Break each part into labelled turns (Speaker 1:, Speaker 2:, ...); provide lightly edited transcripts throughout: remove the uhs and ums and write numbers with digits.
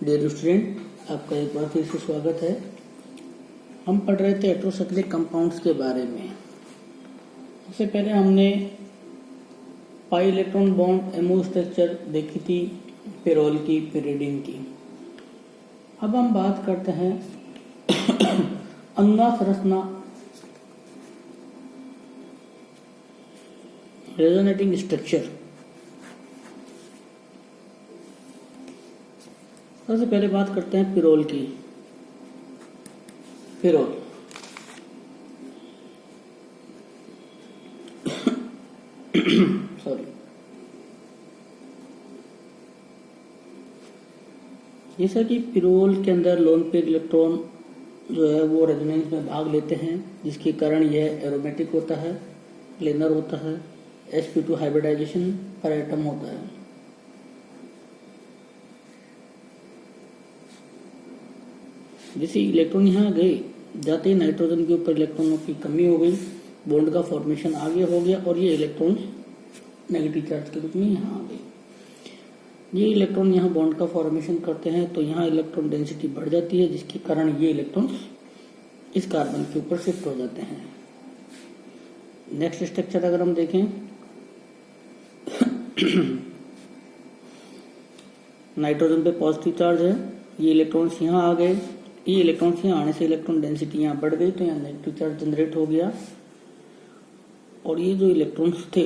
Speaker 1: Dear student, आपका एक बार फिर से स्वागत है। हम पढ़ रहे थे हेटेरोसाइक्लिक कंपाउंड्स के बारे में। सबसे पहले हमने pi electron bond MO structure देखी थी, पिरोल की, पिरिडीन की। अब हम बात करते हैं अनुनाद संरचना, रेजोनेटिंग स्ट्रक्चर। सबसे पहले बात करते हैं पिरोल की। पिरोल सॉरी, जैसा कि पिरोल के अंदर लोन पेयर इलेक्ट्रॉन जो है वो रेजोनेंस में भाग लेते हैं, जिसके कारण यह एरोमेटिक होता है, प्लेनर होता है, sp2 हाइब्रिडाइजेशन पर एटम होता है। जैसे इलेक्ट्रॉन यहाँ गए, जाते ही नाइट्रोजन के ऊपर इलेक्ट्रॉनों की कमी हो गई, बॉन्ड का फॉर्मेशन आगे हो गया और ये इलेक्ट्रॉन नेगेटिव चार्ज के रूप में यहाँ आ गए। ये इलेक्ट्रॉन यहाँ बॉन्ड का फॉर्मेशन करते हैं, तो यहाँ इलेक्ट्रॉन डेंसिटी बढ़ जाती है, जिसके कारण ये इलेक्ट्रॉन इस कार्बन के ऊपर शिफ्ट हो जाते हैं। नेक्स्ट स्ट्रक्चर अगर हम देखें, नाइट्रोजन पे पॉजिटिव चार्ज है, ये इलेक्ट्रॉन्स यहाँ आ गए, ये इलेक्ट्रॉन्स यहाँ आने से इलेक्ट्रॉन डेंसिटी यहाँ बढ़ गई, तो यहाँ नेगेटिव चार्ज जनरेट हो गया और ये जो इलेक्ट्रॉन्स थे,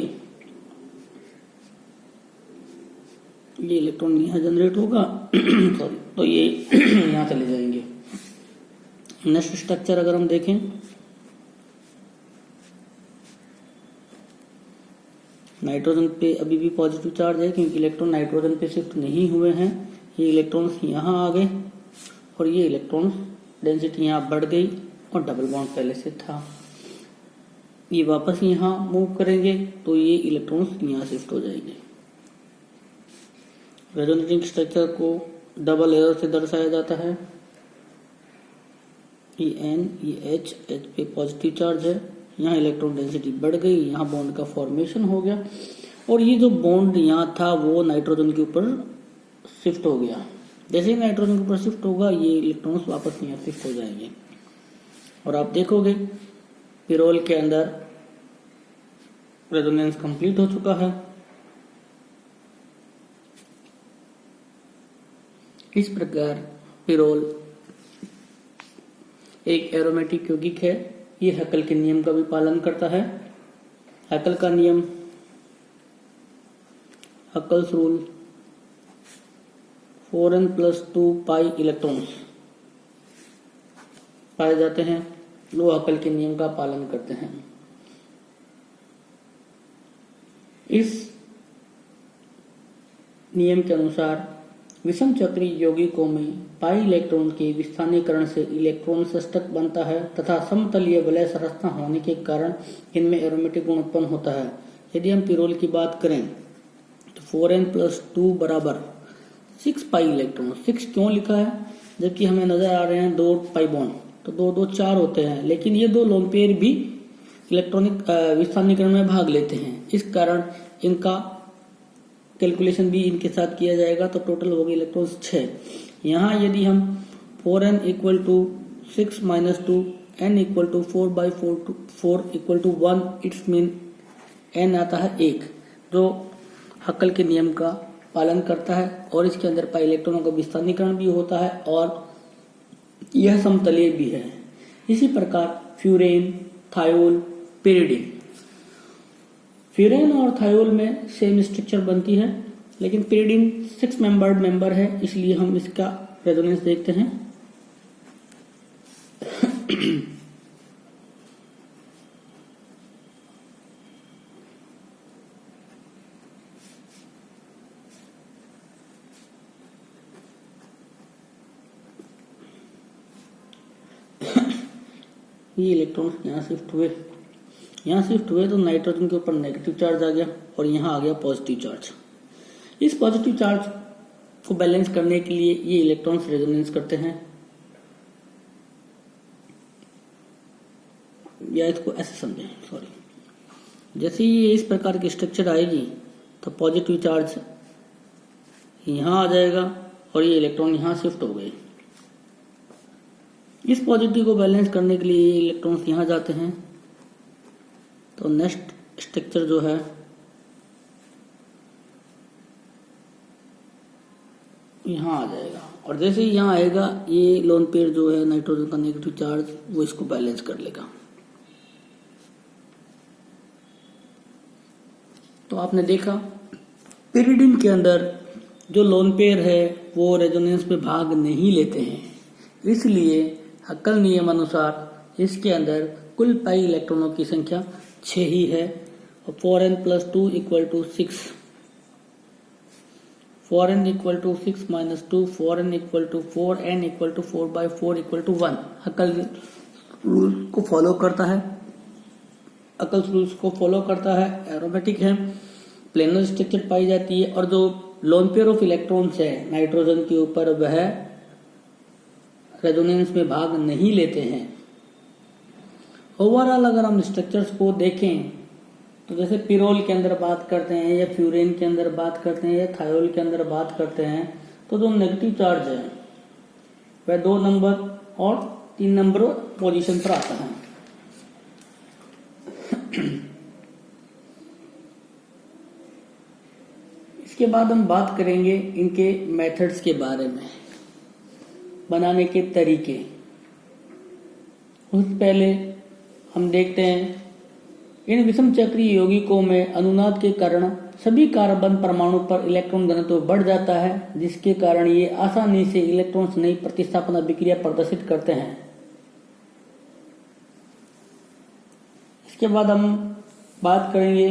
Speaker 1: ये इलेक्ट्रॉन यहाँ जनरेट होगा सॉरी, तो ये यहाँ चले जाएंगे। नेक्स्ट स्ट्रक्चर अगर हम देखें, नाइट्रोजन पे अभी भी पॉजिटिव चार्ज है, क्योंकि इलेक्ट्रॉन नाइट्रोजन पे शिफ्ट नहीं हुए हैं। ये इलेक्ट्रॉन्स यहाँ आ गए और ये इलेक्ट्रॉन्स डेंसिटी यहाँ बढ़ गई और डबल बॉन्ड पहले से था, ये वापस यहाँ मूव करेंगे, तो ये इलेक्ट्रॉन्स यहाँ शिफ्ट हो जाएंगे। रेजोनेटिंग स्ट्रक्चर को डबल एरो से दर्शाया जाता है। En, H पे पॉजिटिव चार्ज है, यहाँ इलेक्ट्रॉन डेंसिटी बढ़ गई, यहाँ बॉन्ड का फॉर्मेशन हो गया और ये जो बॉन्ड यहाँ था वो नाइट्रोजन के ऊपर शिफ्ट हो गया। जैसे ही नाइट्रोजन के ऊपर शिफ्ट होगा, ये इलेक्ट्रॉन्स वापस यहाँ शिफ्ट हो जाएंगे और आप देखोगे पिरोल के अंदर रेजोनेंस कंप्लीट हो चुका है। इस प्रकार पिरोल एक एरोमेटिक यौगिक है। ये हैकल के नियम का भी पालन करता है। हैकल का नियम, hackles rule, 4n+2 pi electrons पाए जाते हैं, वो हैकल के नियम का पालन करते हैं। इस नियम के अनुसार विषम चक्रीय यौगिकों में पाई इलेक्ट्रॉन के विस्थानीकरण से इलेक्ट्रॉन षष्ठक बनता है तथा समतलीय वलय संरचना होने के कारण इनमें एरोमेटिक गुण उत्पन्न होता है। यदि हम पिरोल की बात करें तो 4n+2 बराबर 6 पाई इलेक्ट्रॉन। 6 क्यों लिखा है, जबकि हमें नजर आ रहे हैं 2 पाई बॉन्ड, तो 2 4 होते हैं, लेकिन ये 2 लोन पेयर भी इलेक्ट्रॉनिक विस्थानीकरण में भाग लेते हैं। इस कारण इनका कैलकुलेशन भी इनके साथ किया जाएगा, तो टोटल होगी इलेक्ट्रॉन्स 6। यहाँ यदि हम 4n = 6 - 2, n = 4/4 = 1, it's mean n आता है 1, जो हैकल के नियम का पालन करता है और इसके अंदर पाई इलेक्ट्रॉनों का विस्थानीकरण भी होता है और यह समतलीय भी है। इसी प्रकार फ्यूरेन, थायोल, पिरिडीन, फ्यूरेन और थायोल में सेम स्ट्रक्चर बनती है, लेकिन पिरिडीन 6 मेंबर्ड मेंबर है, इसलिए हम इसका रेजोनेंस देखते हैं। ये इलेक्ट्रॉन्स यहाँ शिफ्ट हुए, तो नाइट्रोजन के ऊपर नेगेटिव चार्ज आ गया और यहाँ आ गया पॉजिटिव चार्ज। इस पॉजिटिव चार्ज को बैलेंस करने के लिए ये इलेक्ट्रॉन्स रेजोनेंस करते हैं, या इसको ऐसे समझें, सॉरी, जैसे ही ये इस प्रकार की स्ट्रक्चर आएगी तो पॉजिटिव चार्ज यहाँ आ जाएगा और ये इलेक्ट्रॉन यहाँ शिफ्ट हो गए। इस पॉजिटिव को बैलेंस करने के लिए ये इलेक्ट्रॉन्स यहाँ जाते हैं, तो नेक्स्ट स्ट्रक्चर जो है यहाँ आ जाएगा, और जैसे ही यहाँ आएगा ये लोन पेयर जो है नाइट्रोजन का नेगेटिव चार्ज वो इसको बैलेंस कर लेगा। तो आपने देखा पिरिडिन के अंदर जो लोन पेयर है वो रेजोनेंस में भाग नहीं लेते हैं, इसलिए हक्कल नियम अनुसार इसके अंदर कुल पाई इलेक्ट्रॉनों की संख्या 6 ही है, और 4n+2 = 6, 4n = 6 - 2, 4n = 4, n = 4/4 = 1 हक्कल rule को फॉलो करता है। अकल्स रूल्स को फॉलो करता है, एरोमेटिक है, प्लेनर स्ट्रक्चर पाई जाती है, और जो लोन पेयर ऑफ इलेक्ट्रॉन्स है नाइट्रोजन के ऊपर वह रेजोनेंस में भाग नहीं लेते हैं। ओवरऑल अगर हम स्ट्रक्चर्स को देखें तो जैसे पिरोल के अंदर बात करते हैं, या फ्यूरेन के अंदर बात करते हैं, या थायोल के अंदर बात करते हैं, तो जो नेगेटिव चार्ज है वह 2 नंबर और 3 नंबर पोजीशन पर आता है। इसके बाद हम बात करेंगे इनके मेथड्स के बारे में, बनाने के तरीके। उससे पहले हम देखते हैं इन विषम चक्रीय यौगिकों में अनुनाद के कारण सभी कार्बन परमाणु पर इलेक्ट्रॉन घनत्व बढ़ जाता है, जिसके कारण ये आसानी से इलेक्ट्रॉन्स नई प्रतिस्थापन अभिक्रिया प्रदर्शित करते हैं। इसके बाद हम बात करेंगे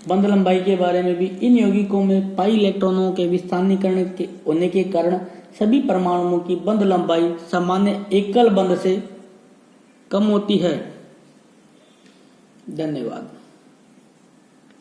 Speaker 1: बंध लंबाई के बारे में भी। इन यौगिकों में पाई इलेक्ट्रॉनों के विस्थानीकरण के होने के कारण सभी परमाणुओं की बंध लंबाई सामान्य एकल बंध से कम होती है। धन्यवाद।